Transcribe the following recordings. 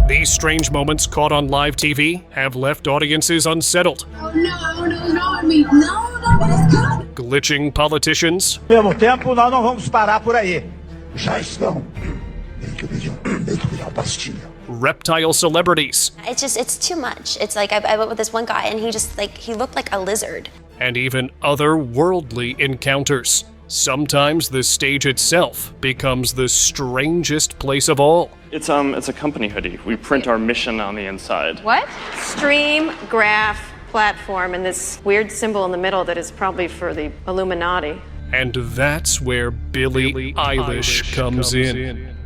These strange moments caught on live TV have left audiences unsettled. Oh no, not me. No, nobody's coming. Glitching politicians. Pelo tempo, nós não vamos parar por aí. Já estão. Tem que virar pastilha. Reptile celebrities. It's too much. It's like I went with this one guy and he looked like a lizard. And even otherworldly encounters. Sometimes the stage itself becomes the strangest place of all. It's a company hoodie. We print our mission on the inside. What? Stream, graph, platform, and this weird symbol in the middle that is probably for the Illuminati. And that's where Billie Eilish comes in.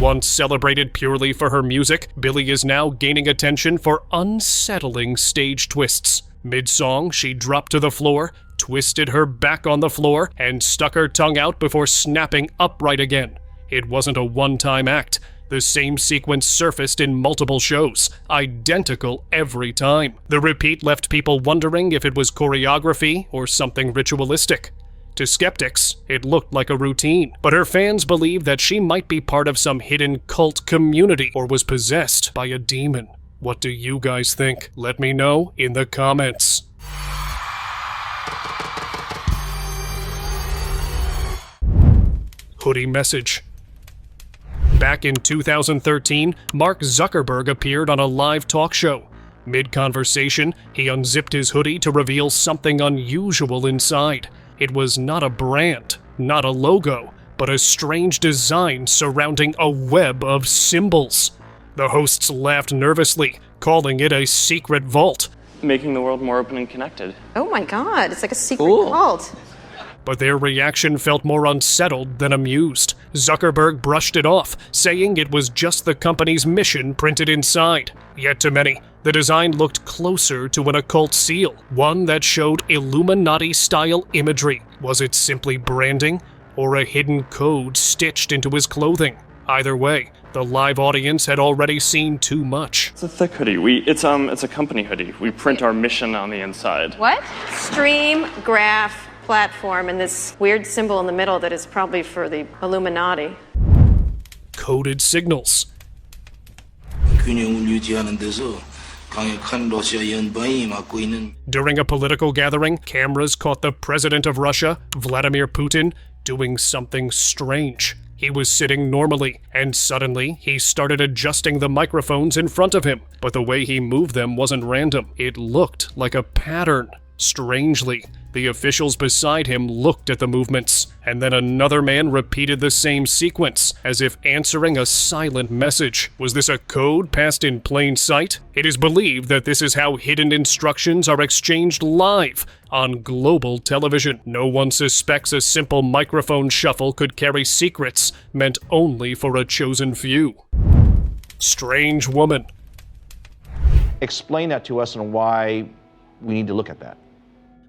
Once celebrated purely for her music, Billie is now gaining attention for unsettling stage twists. Mid-song, she dropped to the floor, twisted her back on the floor, and stuck her tongue out before snapping upright again. It wasn't a one-time act. The same sequence surfaced in multiple shows, identical every time. The repeat left people wondering if it was choreography or something ritualistic. To skeptics, it looked like a routine, but her fans believe that she might be part of some hidden cult community or was possessed by a demon. What do you guys think? Let me know in the comments. Hoodie message. Back in 2013, Mark Zuckerberg appeared on a live talk show. Mid-conversation, he unzipped his hoodie to reveal something unusual inside. It was not a brand, not a logo, but a strange design surrounding a web of symbols. The hosts laughed nervously, calling it a secret vault. Making the world more open and connected. Oh my god, it's like a secret cult. But their reaction felt more unsettled than amused. Zuckerberg brushed it off, saying it was just the company's mission printed inside. Yet to many, the design looked closer to an occult seal, one that showed Illuminati-style imagery. Was it simply branding, or a hidden code stitched into his clothing? Either way, the live audience had already seen too much. It's a thick hoodie. It's a company hoodie. We print our mission on the inside. What? Stream, graph, platform, and this weird symbol in the middle that is probably for the Illuminati. Coded signals. During a political gathering, cameras caught the president of Russia, Vladimir Putin, doing something strange. He was sitting normally, and suddenly he started adjusting the microphones in front of him. But the way he moved them wasn't random. It looked like a pattern. Strangely, the officials beside him looked at the movements, and then another man repeated the same sequence, as if answering a silent message. Was this a code passed in plain sight? It is believed that this is how hidden instructions are exchanged live on global television. No one suspects a simple microphone shuffle could carry secrets meant only for a chosen few. Strange woman. Explain that to us and why we need to look at that.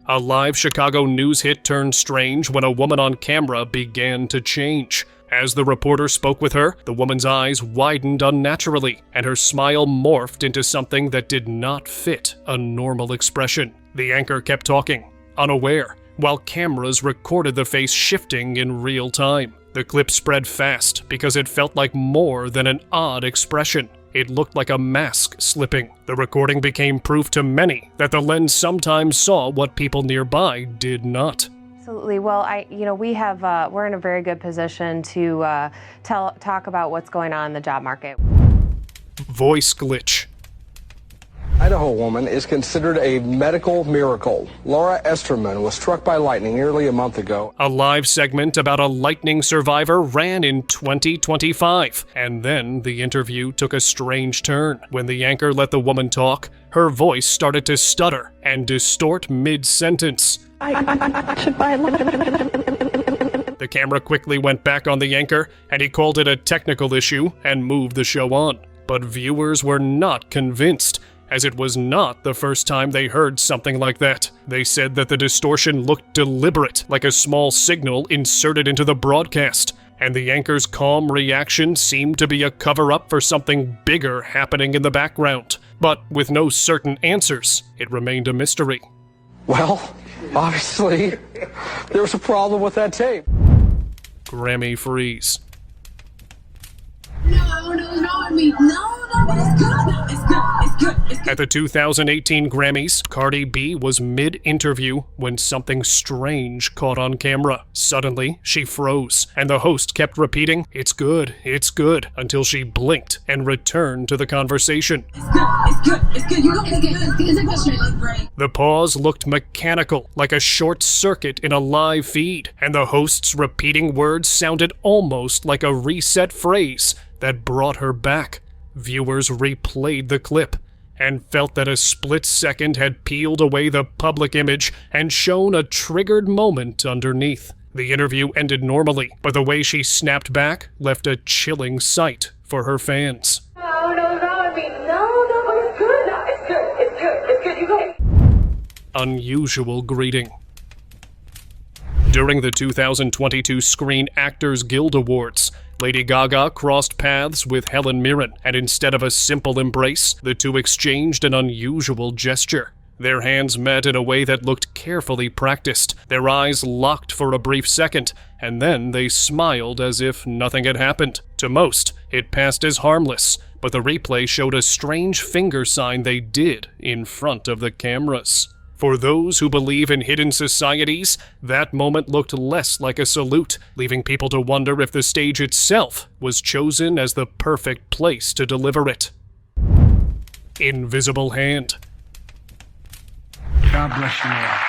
A live Chicago news hit turned strange when a woman on camera began to change. As the reporter spoke with her, the woman's eyes widened unnaturally, and her smile morphed into something that did not fit a normal expression. The anchor kept talking, unaware, while cameras recorded the face shifting in real time. The clip spread fast because it felt like more than an odd expression. It looked like a mask slipping. The recording became proof to many that the lens sometimes saw what people nearby did not. Absolutely. Well, we're in a very good position to talk about what's going on in the job market. Voice glitch. Idaho woman is considered a medical miracle. Laura Esterman was struck by lightning nearly a month ago. A live segment about a lightning survivor ran in 2025, and then the interview took a strange turn. When the anchor let the woman talk, her voice started to stutter and distort mid-sentence. The camera quickly went back on the anchor, and he called it a technical issue and moved the show on. But viewers were not convinced, as it was not the first time they heard something like that. They said that the distortion looked deliberate, like a small signal inserted into the broadcast, and the anchor's calm reaction seemed to be a cover-up for something bigger happening in the background. But with no certain answers, it remained a mystery. Well, obviously, there was a problem with that tape. Grammy freeze. No, not me. No. At the 2018 Grammys, Cardi B was mid-interview when something strange caught on camera. Suddenly, she froze, and the host kept repeating, it's good, until she blinked and returned to the conversation. It's good. You don't get that straight like brain. The pause looked mechanical, like a short circuit in a live feed, and the host's repeating words sounded almost like a reset phrase that brought her back. Viewers replayed the clip and felt that a split second had peeled away the public image and shown a triggered moment underneath. The interview ended normally, but the way she snapped back left a chilling sight for her fans. It's good. Unusual greeting. During the 2022 Screen Actors Guild Awards, Lady Gaga crossed paths with Helen Mirren, and instead of a simple embrace, the two exchanged an unusual gesture. Their hands met in a way that looked carefully practiced. Their eyes locked for a brief second, and then they smiled as if nothing had happened. To most, it passed as harmless, but the replay showed a strange finger sign they did in front of the cameras. For those who believe in hidden societies, that moment looked less like a salute, leaving people to wonder if the stage itself was chosen as the perfect place to deliver it. Invisible hand. God bless you all.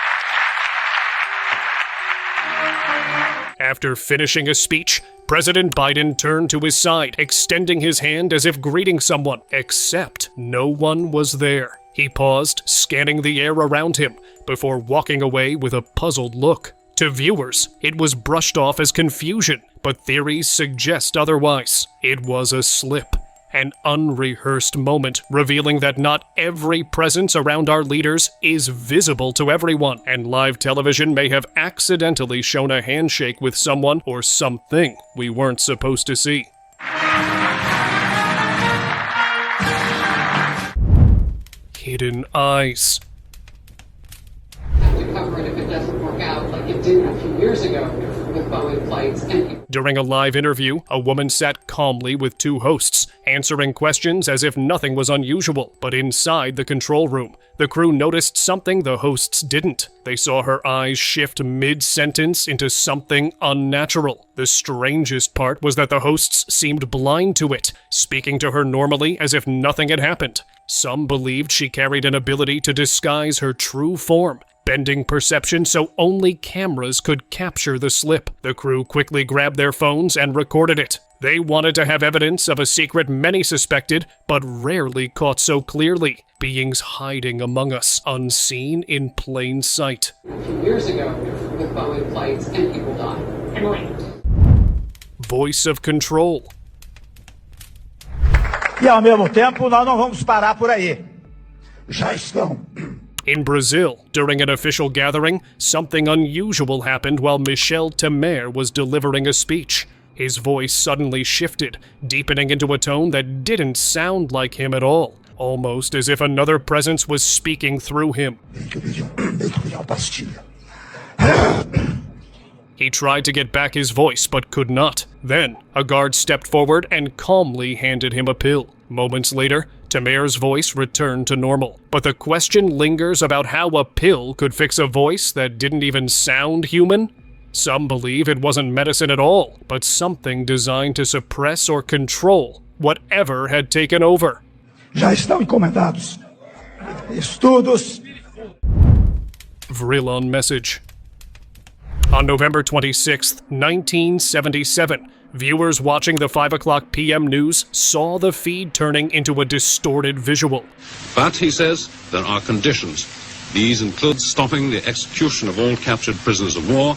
After finishing a speech, President Biden turned to his side, extending his hand as if greeting someone, except no one was there. He paused, scanning the air around him, before walking away with a puzzled look. To viewers, it was brushed off as confusion, but theories suggest otherwise. It was a slip, an unrehearsed moment, revealing that not every presence around our leaders is visible to everyone, and live television may have accidentally shown a handshake with someone or something we weren't supposed to see. Hidden eyes. To cover it if it doesn't work out like it did a few years ago with Boeing flights. During a live interview, a woman sat calmly with two hosts, answering questions as if nothing was unusual. But inside the control room, the crew noticed something the hosts didn't. They saw her eyes shift mid-sentence into something unnatural. The strangest part was that the hosts seemed blind to it, speaking to her normally as if nothing had happened. Some believed she carried an ability to disguise her true form, bending perception so only cameras could capture the slip. The crew quickly grabbed their phones and recorded it. They wanted to have evidence of a secret many suspected, but rarely caught so clearly. Beings hiding among us, unseen in plain sight. A few years ago with Boeing flights and people died. Voice of control. E ao mesmo tempo, nós não vamos parar por aí. Já estão. In Brazil, during an official gathering, something unusual happened while Michel Temer was delivering a speech. His voice suddenly shifted, deepening into a tone that didn't sound like him at all, almost as if another presence was speaking through him. He tried to get back his voice, but could not. Then, a guard stepped forward and calmly handed him a pill. Moments later, Temer's voice returned to normal. But the question lingers about how a pill could fix a voice that didn't even sound human. Some believe it wasn't medicine at all, but something designed to suppress or control whatever had taken over. Já estão encomendados estudos. Vrillon message. On November 26, 1977, viewers watching the 5 o'clock p.m. news saw the feed turning into a distorted visual. But, he says, there are conditions. These include stopping the execution of all captured prisoners of war,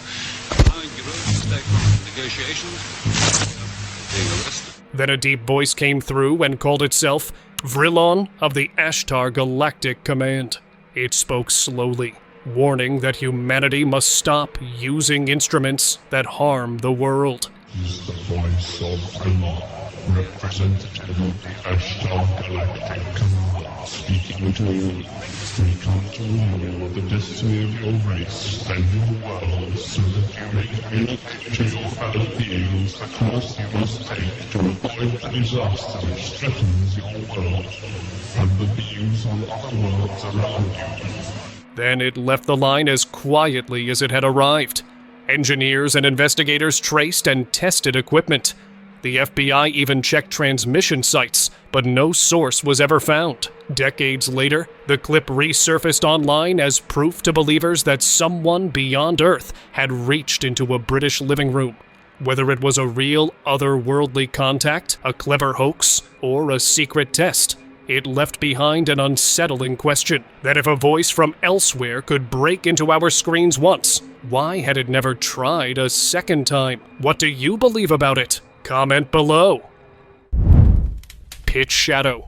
allowing European stakeholders negotiations, being arrested. Then a deep voice came through and called itself Vrillon of the Ashtar Galactic Command. It spoke slowly, warning that humanity must stop using instruments that harm the world. He's the voice of Allah. representative of the Ashtar Galactic Command, speaking to you. We come to warn you of the destiny of your race and your world, so that you may communicate to your fellow beings the course you must take to avoid the disaster which threatens your world and the beings on other worlds around you. Then it left the line as quietly as it had arrived. Engineers and investigators traced and tested equipment. The FBI even checked transmission sites, but no source was ever found. Decades later, the clip resurfaced online as proof to believers that someone beyond Earth had reached into a British living room. Whether it was a real otherworldly contact, a clever hoax, or a secret test, it left behind an unsettling question: that if a voice from elsewhere could break into our screens once, why had it never tried a second time? What do you believe about it? Comment below. Pitch Shadow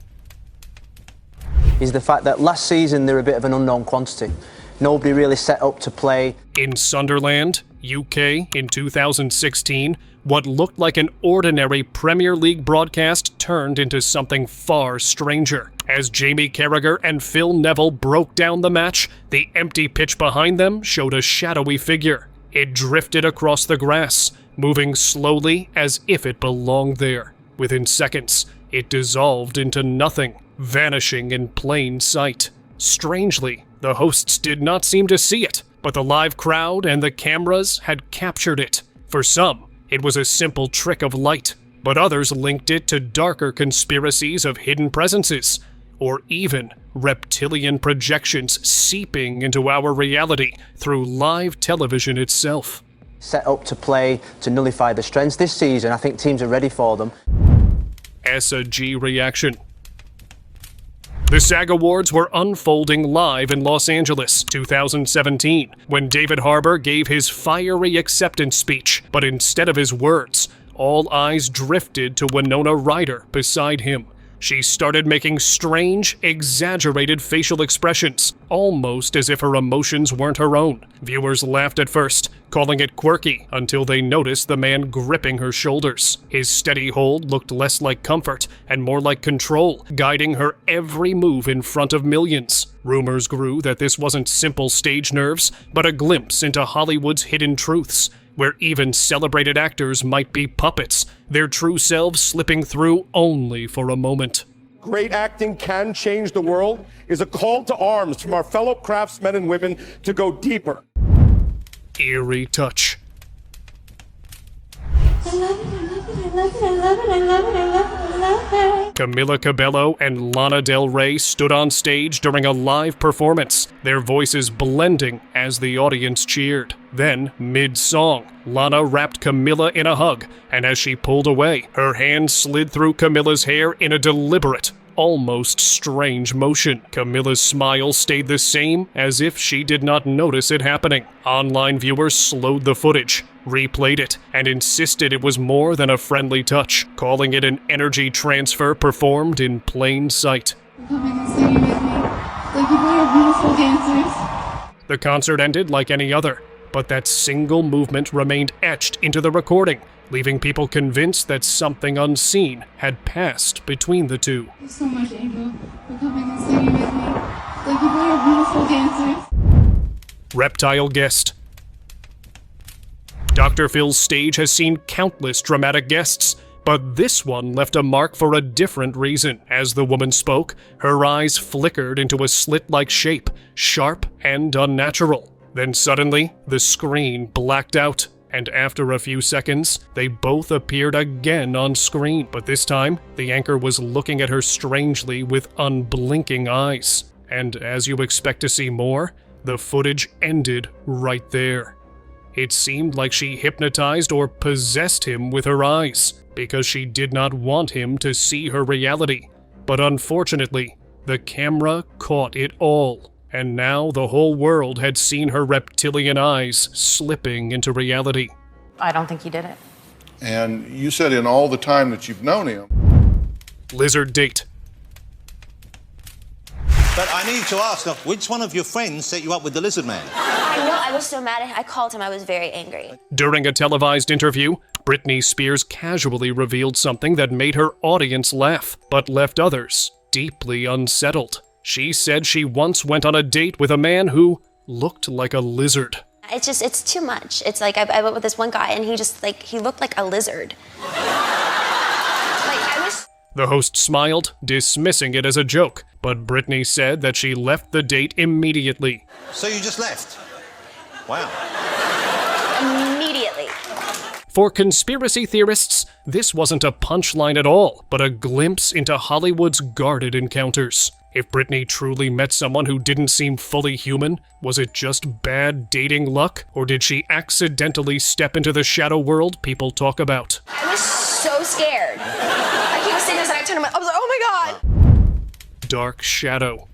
is the fact that last season they're a bit of an unknown quantity. Nobody really set up to play. In Sunderland, UK, in 2016, what looked like an ordinary Premier League broadcast turned into something far stranger. As Jamie Carragher and Phil Neville broke down the match, the empty pitch behind them showed a shadowy figure. It drifted across the grass, moving slowly as if it belonged there. Within seconds, it dissolved into nothing, vanishing in plain sight. Strangely, the hosts did not seem to see it, but the live crowd and the cameras had captured it. For some, it was a simple trick of light, but others linked it to darker conspiracies of hidden presences, or even reptilian projections seeping into our reality through live television itself. Set up to play to nullify the strengths this season. I think teams are ready for them. SG reaction. The SAG Awards were unfolding live in Los Angeles, 2017, when David Harbour gave his fiery acceptance speech, but instead of his words, all eyes drifted to Winona Ryder beside him. She started making strange, exaggerated facial expressions, almost as if her emotions weren't her own. Viewers laughed at first, calling it quirky, until they noticed the man gripping her shoulders. His steady hold looked less like comfort and more like control, guiding her every move in front of millions. Rumors grew that this wasn't simple stage nerves, but a glimpse into Hollywood's hidden truths, where even celebrated actors might be puppets, their true selves slipping through only for a moment. Great acting can change the world is a call to arms from our fellow craftsmen and women to go deeper. Eerie touch. I love it, I love it, I love it, I love it, I love it, I love it, I love it. Camila Cabello and Lana Del Rey stood on stage during a live performance, their voices blending as the audience cheered. Then, mid-song, Lana wrapped Camila in a hug, and as she pulled away, her hand slid through Camila's hair in a deliberate, almost strange motion. Camila's smile stayed the same, as if she did not notice it happening. Online viewers slowed the footage, replayed it, and insisted it was more than a friendly touch, calling it an energy transfer performed in plain sight. Coming and singing with me. Thank you for your beautiful dancers. The concert ended like any other, but that single movement remained etched into the recording, leaving people convinced that something unseen had passed between the two. Thank you so much, Angel, for coming and singing with me. Thank you for your beautiful dancers. Reptile guest. Dr. Phil's stage has seen countless dramatic guests, but this one left a mark for a different reason. As the woman spoke, her eyes flickered into a slit-like shape, sharp and unnatural. Then suddenly, the screen blacked out, and after a few seconds, they both appeared again on screen. But this time, the anchor was looking at her strangely with unblinking eyes. And as you expect to see more, the footage ended right there. It seemed like she hypnotized or possessed him with her eyes, because she did not want him to see her reality. But unfortunately, the camera caught it all. And now the whole world had seen her reptilian eyes slipping into reality. I don't think he did it. And you said in all the time that you've known him. Lizard date. But I need to ask, which one of your friends set you up with the lizard man? I know, I was so mad. I called him. I was very angry. During a televised interview, Britney Spears casually revealed something that made her audience laugh, but left others deeply unsettled. She said she once went on a date with a man who looked like a lizard. It's too much. It's like I went with this one guy and he looked like a lizard. The host smiled, dismissing it as a joke, but Britney said that she left the date immediately. So you just left? Wow. Immediately. For conspiracy theorists, this wasn't a punchline at all, but a glimpse into Hollywood's guarded encounters. If Britney truly met someone who didn't seem fully human, was it just bad dating luck? Or did she accidentally step into the shadow world people talk about? I was so scared. He was saying this and I turned him. I was like, oh my God. Dark shadow.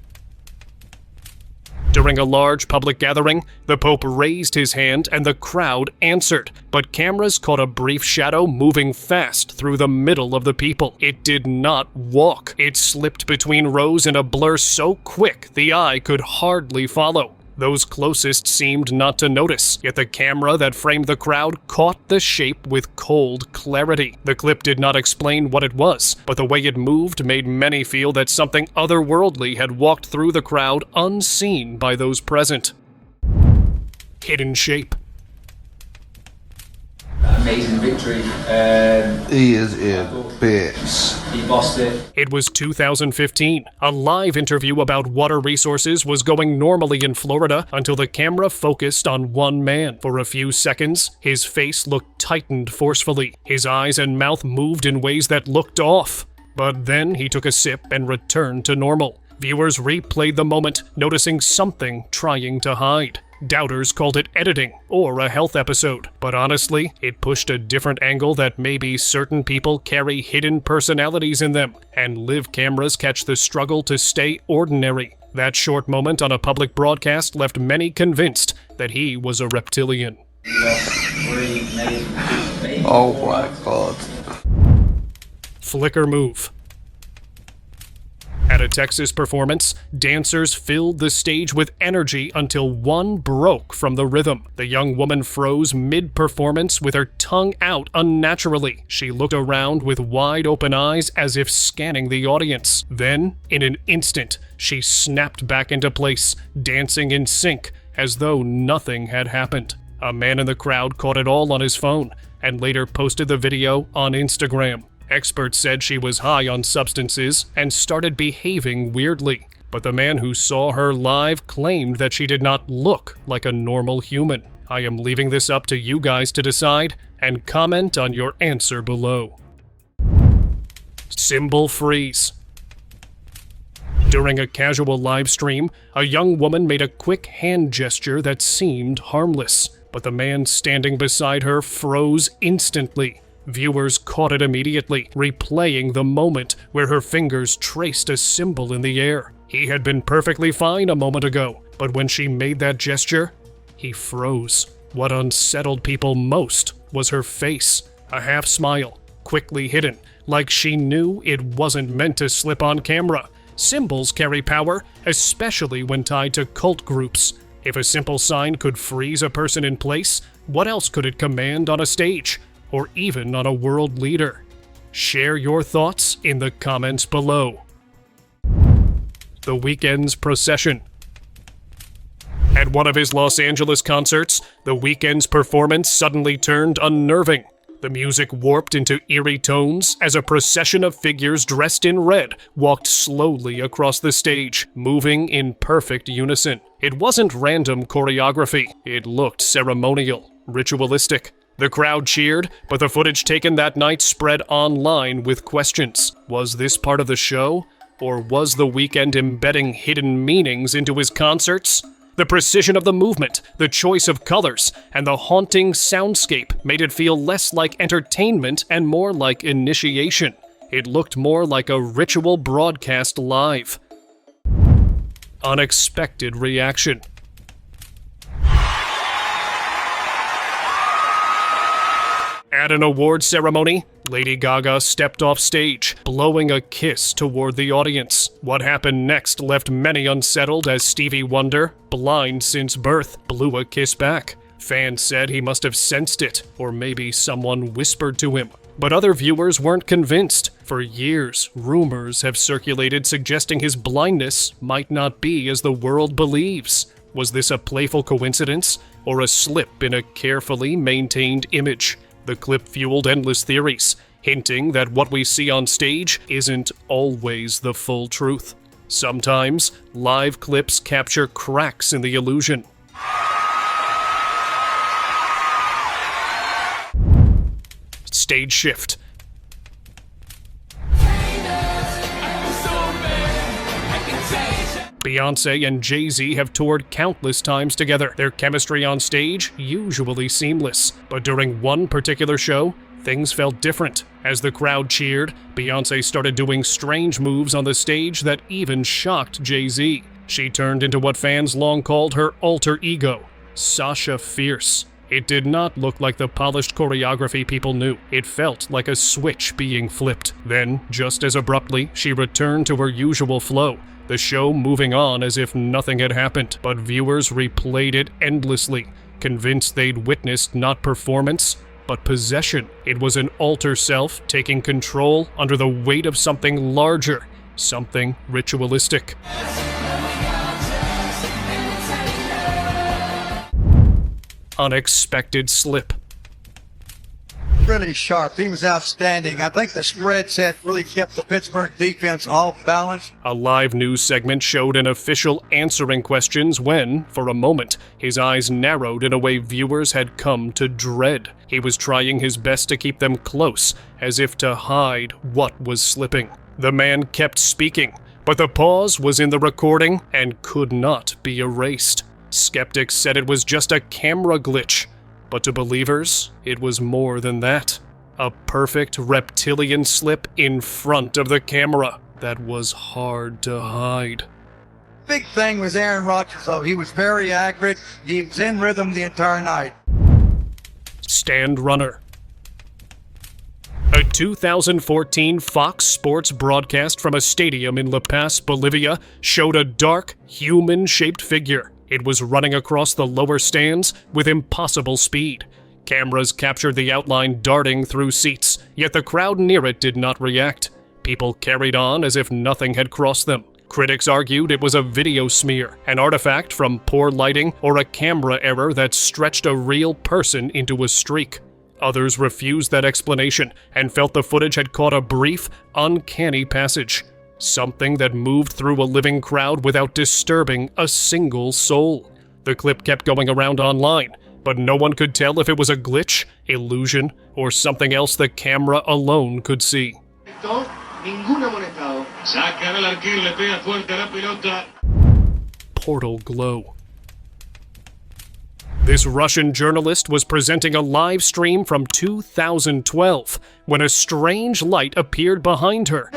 During a large public gathering, the Pope raised his hand and the crowd answered, but cameras caught a brief shadow moving fast through the middle of the people. It did not walk. It slipped between rows in a blur so quick the eye could hardly follow. Those closest seemed not to notice, yet the camera that framed the crowd caught the shape with cold clarity. The clip did not explain what it was, but the way it moved made many feel that something otherworldly had walked through the crowd unseen by those present. Hidden shape. Amazing victory. He is in bits. He bossed it. It was 2015. A live interview about water resources was going normally in Florida until the camera focused on one man. For a few seconds, his face looked tightened forcefully. His eyes and mouth moved in ways that looked off. But then he took a sip and returned to normal. Viewers replayed the moment, noticing something trying to hide. Doubters called it editing or a health episode, but honestly, it pushed a different angle that maybe certain people carry hidden personalities in them, and live cameras catch the struggle to stay ordinary. That short moment on a public broadcast left many convinced that he was a reptilian. Oh my God. Flicker move. At a Texas performance, dancers filled the stage with energy until one broke from the rhythm. The young woman froze mid-performance with her tongue out unnaturally. She looked around with wide-open eyes as if scanning the audience. Then, in an instant, she snapped back into place, dancing in sync, as though nothing had happened. A man in the crowd caught it all on his phone, and later posted the video on Instagram. Experts said she was high on substances and started behaving weirdly, but the man who saw her live claimed that she did not look like a normal human. I am leaving this up to you guys to decide, and comment on your answer below. Symbol freeze. During a casual live stream, a young woman made a quick hand gesture that seemed harmless, but the man standing beside her froze instantly. Viewers caught it immediately, replaying the moment where her fingers traced a symbol in the air. He had been perfectly fine a moment ago, but when she made that gesture, he froze. What unsettled people most was her face, a half smile, quickly hidden, like she knew it wasn't meant to slip on camera. Symbols carry power, especially when tied to cult groups. If a simple sign could freeze a person in place, what else could it command on a stage? Or even on a world leader? Share your thoughts in the comments below. The Weeknd's procession. At one of his Los Angeles concerts, The Weeknd's performance suddenly turned unnerving. The music warped into eerie tones as a procession of figures dressed in red walked slowly across the stage, moving in perfect unison. It wasn't random choreography. It looked ceremonial, ritualistic. The crowd cheered, but the footage taken that night spread online with questions. Was this part of the show? Or was The Weeknd embedding hidden meanings into his concerts? The precision of the movement, the choice of colors, and the haunting soundscape made it feel less like entertainment and more like initiation. It looked more like a ritual broadcast live. Unexpected reaction. At an awards ceremony, Lady Gaga stepped off stage, blowing a kiss toward the audience. What happened next left many unsettled as Stevie Wonder, blind since birth, blew a kiss back. Fans said he must have sensed it, or maybe someone whispered to him. But other viewers weren't convinced. For years, rumors have circulated suggesting his blindness might not be as the world believes. Was this a playful coincidence, or a slip in a carefully maintained image? The clip fueled endless theories, hinting that what we see on stage isn't always the full truth. Sometimes, live clips capture cracks in the illusion. Stage shift. Beyonce and Jay-Z have toured countless times together. Their chemistry on stage usually seamless, but during one particular show, things felt different. As the crowd cheered, Beyonce started doing strange moves on the stage that even shocked Jay-Z. She turned into what fans long called her alter ego, Sasha Fierce. It did not look like the polished choreography people knew. It felt like a switch being flipped. Then, just as abruptly, she returned to her usual flow, the show moving on as if nothing had happened. But viewers replayed it endlessly, convinced they'd witnessed not performance, but possession. It was an alter self taking control under the weight of something larger, something ritualistic. Unexpected slip. Really sharp. He was outstanding. I think the spread set really kept the Pittsburgh defense off balance. A live news segment showed an official answering questions when, for a moment, his eyes narrowed in a way viewers had come to dread. He was trying his best to keep them close, as if to hide what was slipping. The man kept speaking, but the pause was in the recording and could not be erased. Skeptics said it was just a camera glitch, but to believers, it was more than that. A perfect reptilian slip in front of the camera that was hard to hide. Big thing was Aaron Rodgers, though. He was very accurate. He was in rhythm the entire night. Stand runner. A 2014 Fox Sports broadcast from a stadium in La Paz, Bolivia, showed a dark, human-shaped figure. It was running across the lower stands with impossible speed. Cameras captured the outline darting through seats, yet the crowd near it did not react. People carried on as if nothing had crossed them. Critics argued it was a video smear, an artifact from poor lighting or a camera error that stretched a real person into a streak. Others refused that explanation and felt the footage had caught a brief, uncanny passage. Something that moved through a living crowd without disturbing a single soul. The clip kept going around online, but no one could tell if it was a glitch, illusion, or something else the camera alone could see. Portal glow. This Russian journalist was presenting a live stream from 2012 when a strange light appeared behind her.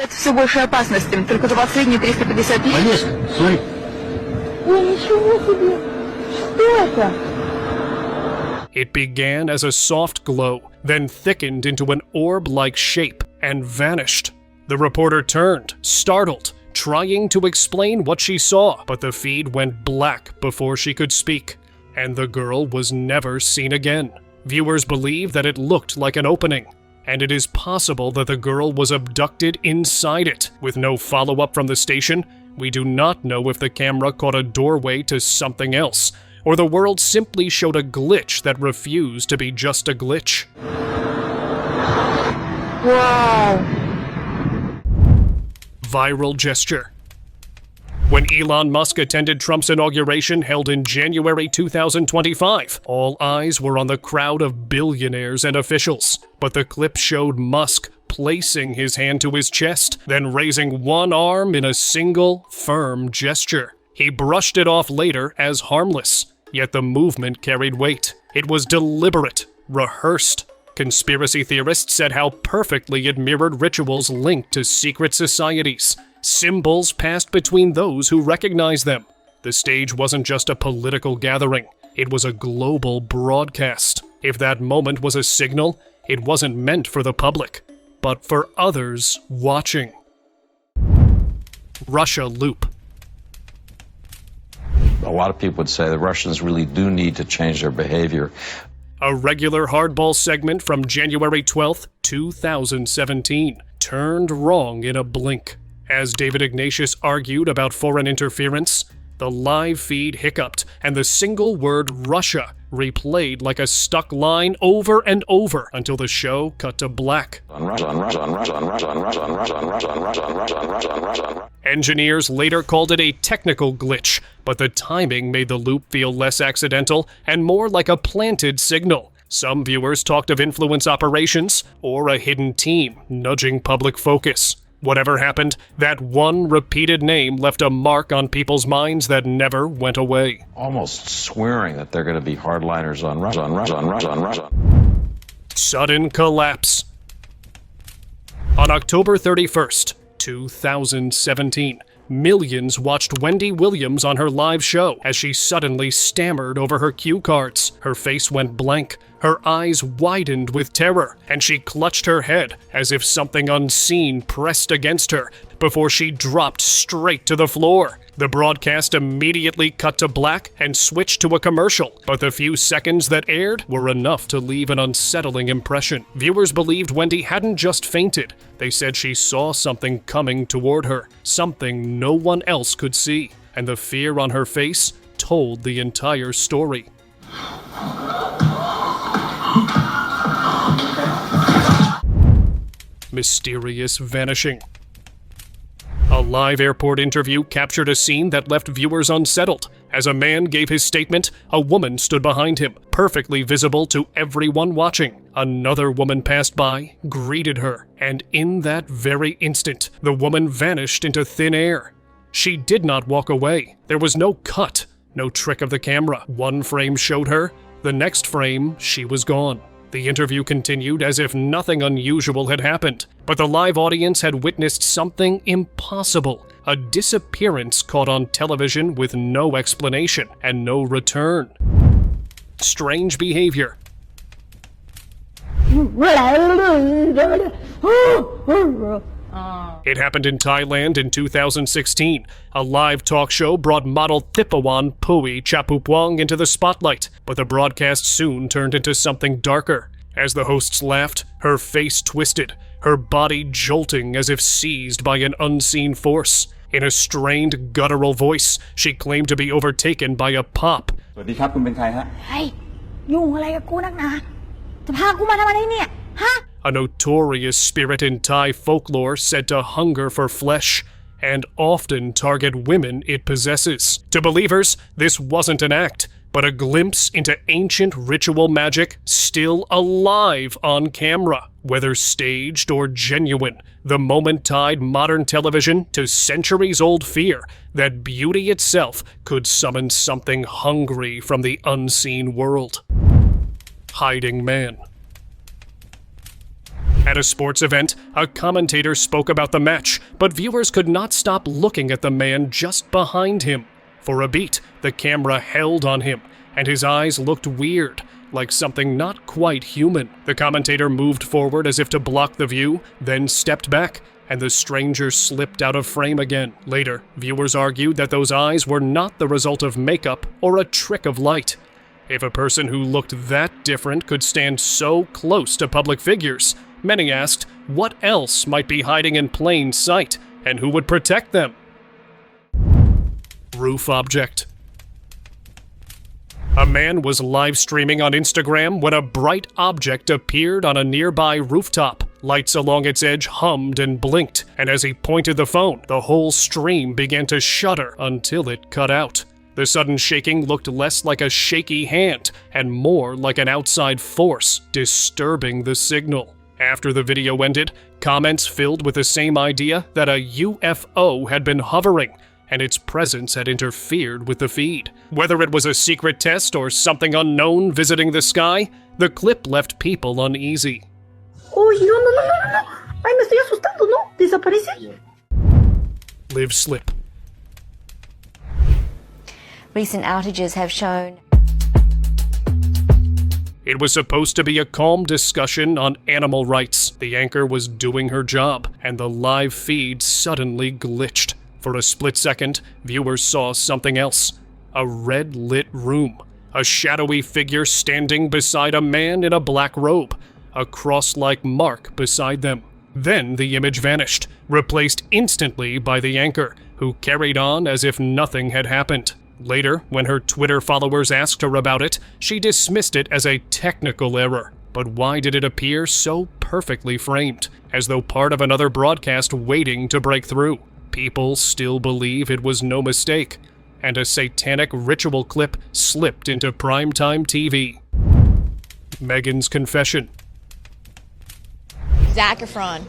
It began as a soft glow, then thickened into an orb-like shape and vanished. The reporter turned, startled, trying to explain what she saw, but the feed went black before she could speak. And the girl was never seen again. Viewers believe that it looked like an opening, and it is possible that the girl was abducted inside it. With no follow-up from the station, we do not know if the camera caught a doorway to something else, or the world simply showed a glitch that refused to be just a glitch. Wow. Viral gesture. When Elon Musk attended Trump's inauguration held in January 2025, all eyes were on the crowd of billionaires and officials. But the clip showed Musk placing his hand to his chest, then raising one arm in a single, firm gesture. He brushed it off later as harmless, yet the movement carried weight. It was deliberate, rehearsed. Conspiracy theorists said how perfectly it mirrored rituals linked to secret societies. Symbols passed between those who recognized them. The stage wasn't just a political gathering, it was a global broadcast. If that moment was a signal, It wasn't meant for the public, but for others watching. Russia loop. A lot of people would say the Russians really do need to change their behavior. A regular hardball segment from January 12th, 2017, turned wrong in a blink. As David Ignatius argued about foreign interference, the live feed hiccuped, and the single word Russia replayed like a stuck line over and over until the show cut to black. Engineers later called it a technical glitch, but the timing made the loop feel less accidental and more like a planted signal. Some viewers talked of influence operations or a hidden team nudging public focus. Whatever happened, that one repeated name left a mark on people's minds that never went away. Almost swearing that they're going to be hardliners on Russia. Sudden collapse. On October 31st, 2017, millions watched Wendy Williams on her live show as she suddenly stammered over her cue cards. Her face went blank, her eyes widened with terror, and she clutched her head as if something unseen pressed against her before she dropped straight to the floor. The broadcast immediately cut to black and switched to a commercial, but the few seconds that aired were enough to leave an unsettling impression. Viewers believed Wendy hadn't just fainted. They said she saw something coming toward her, something no one else could see, and the fear on her face told the entire story. Mysterious vanishing. A live airport interview captured a scene that left viewers unsettled. As a man gave his statement, a woman stood behind him, perfectly visible to everyone watching. Another woman passed by, greeted her, and in that very instant, the woman vanished into thin air. She did not walk away. There was no cut, no trick of the camera. One frame showed her, the next frame, she was gone. The interview continued as if nothing unusual had happened, but the live audience had witnessed something impossible, a disappearance caught on television with no explanation and no return. Strange behavior. It happened in Thailand in 2016. A live talk show brought model Thipawan Pui Chapupuang into the spotlight, but the broadcast soon turned into something darker. As the hosts laughed, her face twisted, her body jolting as if seized by an unseen force. In a strained, guttural voice, she claimed to be overtaken by a pop. สวัสดีครับคุณเป็นใครฮะ A notorious spirit in Thai folklore said to hunger for flesh and often target women it possesses. To believers, this wasn't an act, but a glimpse into ancient ritual magic still alive on camera. Whether staged or genuine, the moment tied modern television to centuries-old fear that beauty itself could summon something hungry from the unseen world. Hiding man. At a sports event, a commentator spoke about the match, but viewers could not stop looking at the man just behind him. For a beat, the camera held on him, and his eyes looked weird, like something not quite human. The commentator moved forward as if to block the view, then stepped back, and the stranger slipped out of frame again. Later, viewers argued that those eyes were not the result of makeup or a trick of light. If a person who looked that different could stand so close to public figures, many asked what else might be hiding in plain sight, and who would protect them. Roof object. A man was live streaming on Instagram when a bright object appeared on a nearby rooftop. Lights along its edge hummed and blinked, and as he pointed the phone, the whole stream began to shudder until it cut out. The sudden shaking looked less like a shaky hand and more like an outside force disturbing the signal. After the video ended, comments filled with the same idea that a UFO had been hovering and its presence had interfered with the feed. Whether it was a secret test or something unknown visiting the sky, the clip left people uneasy. no. Ay, me estoy asustando, no. Desaparece. Live slip. Recent outages have shown. It was supposed to be a calm discussion on animal rights. The anchor was doing her job, and the live feed suddenly glitched. For a split second, viewers saw something else. A red-lit room. A shadowy figure standing beside a man in a black robe. A cross-like mark beside them. Then the image vanished, replaced instantly by the anchor, who carried on as if nothing had happened. Later, when her Twitter followers asked her about it, she dismissed it as a technical error. But why did it appear so perfectly framed, as though part of another broadcast waiting to break through? People still believe it was no mistake, and a satanic ritual clip slipped into primetime TV. Megan's confession. Zac Efron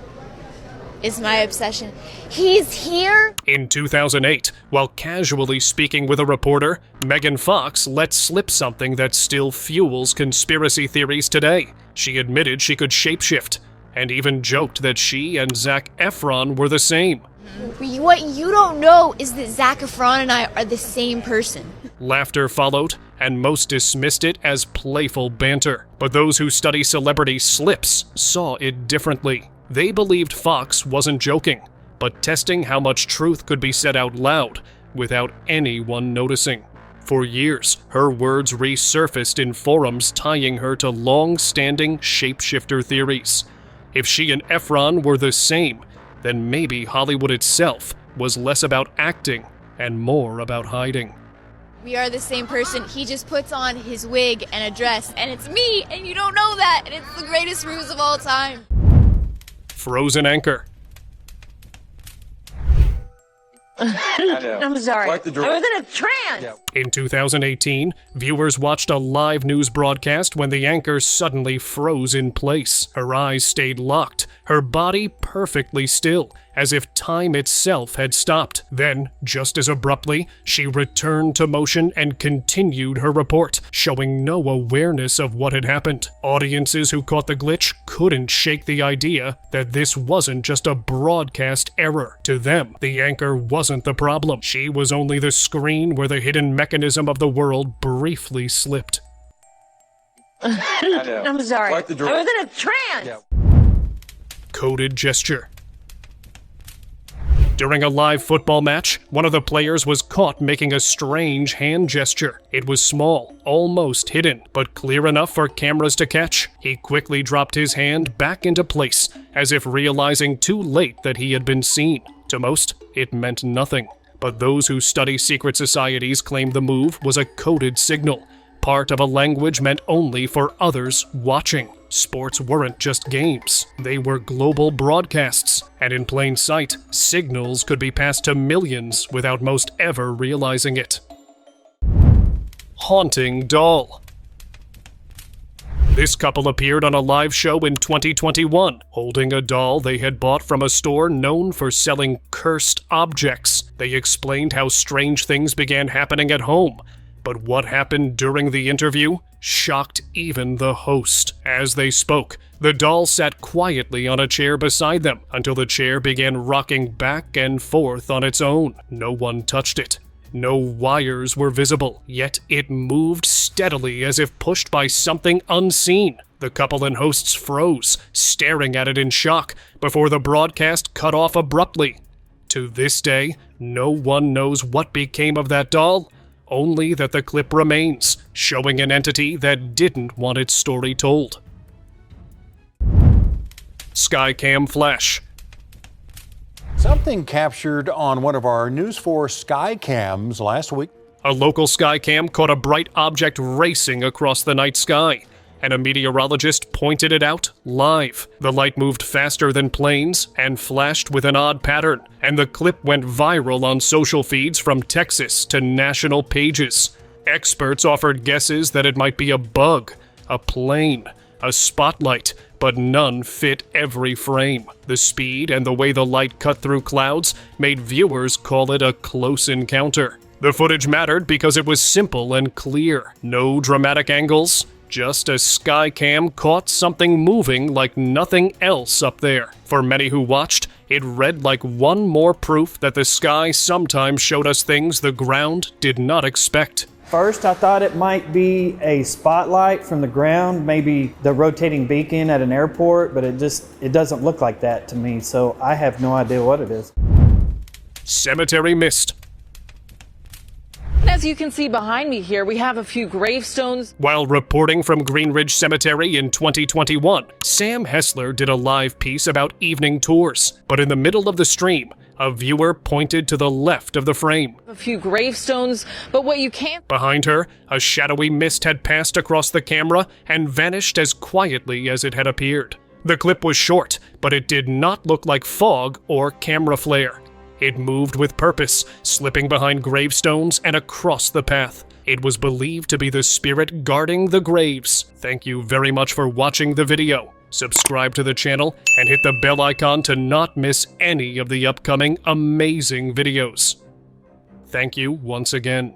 is my obsession. He's here? In 2008, while casually speaking with a reporter, Megan Fox let slip something that still fuels conspiracy theories today. She admitted she could shapeshift, and even joked that she and Zac Efron were the same. What you don't know is that Zac Efron and I are the same person. Laughter followed, and most dismissed it as playful banter. But those who study celebrity slips saw it differently. They believed Fox wasn't joking, but testing how much truth could be said out loud without anyone noticing. For years, her words resurfaced in forums tying her to long-standing shapeshifter theories. If she and Efron were the same, then maybe Hollywood itself was less about acting and more about hiding. We are the same person. He just puts on his wig and a dress, and it's me, and you don't know that, and it's the greatest ruse of all time. Frozen anchor. I'm sorry. I was in a trance. In 2018, viewers watched a live news broadcast when the anchor suddenly froze in place. Her eyes stayed locked, her body perfectly still, as if time itself had stopped. Then, just as abruptly, she returned to motion and continued her report, showing no awareness of what had happened. Audiences who caught the glitch couldn't shake the idea that this wasn't just a broadcast error. To them, the anchor wasn't the problem. She was only the screen where the hidden mechanism of the world briefly slipped. I'm sorry. I was in a trance. Coded gesture. During a live football match, one of the players was caught making a strange hand gesture. It was small, almost hidden, but clear enough for cameras to catch. He quickly dropped his hand back into place, as if realizing too late that he had been seen. To most, it meant nothing. But those who study secret societies claim the move was a coded signal, part of a language meant only for others watching. Sports weren't just games, they were global broadcasts, and in plain sight, signals could be passed to millions without most ever realizing it. Haunting doll. This couple appeared on a live show in 2021, holding a doll they had bought from a store known for selling cursed objects. They explained how strange things began happening at home, but what happened during the interview shocked even the host. As they spoke, the doll sat quietly on a chair beside them until the chair began rocking back and forth on its own. No one touched it. No wires were visible, yet it moved steadily as if pushed by something unseen. The couple and hosts froze, staring at it in shock, before the broadcast cut off abruptly. To this day, no one knows what became of that doll, only that the clip remains, showing an entity that didn't want its story told. Skycam flash. Something captured on one of our News 4 Skycams last week. A local Skycam caught a bright object racing across the night sky, and a meteorologist pointed it out live. The light moved faster than planes and flashed with an odd pattern, and the clip went viral on social feeds from Texas to national pages. Experts offered guesses that it might be a bug, a plane, a spotlight, but none fit every frame. The speed and the way the light cut through clouds made viewers call it a close encounter. The footage mattered because it was simple and clear. No dramatic angles, just as Skycam caught something moving like nothing else up there. For many who watched, it read like one more proof that the sky sometimes showed us things the ground did not expect. First, I thought it might be a spotlight from the ground, maybe the rotating beacon at an airport, but it doesn't look like that to me, so I have no idea what it is. Cemetery mist. As you can see behind me here, we have a few gravestones. While reporting from Greenridge Cemetery in 2021, Sam Hessler did a live piece about evening tours, but in the middle of the stream, a viewer pointed to the left of the frame. A few gravestones, but what you can't... Behind her, a shadowy mist had passed across the camera and vanished as quietly as it had appeared. The clip was short, but it did not look like fog or camera flare. It moved with purpose, slipping behind gravestones and across the path. It was believed to be the spirit guarding the graves. Thank you very much for watching the video. Subscribe to the channel and hit the bell icon to not miss any of the upcoming amazing videos. Thank you once again.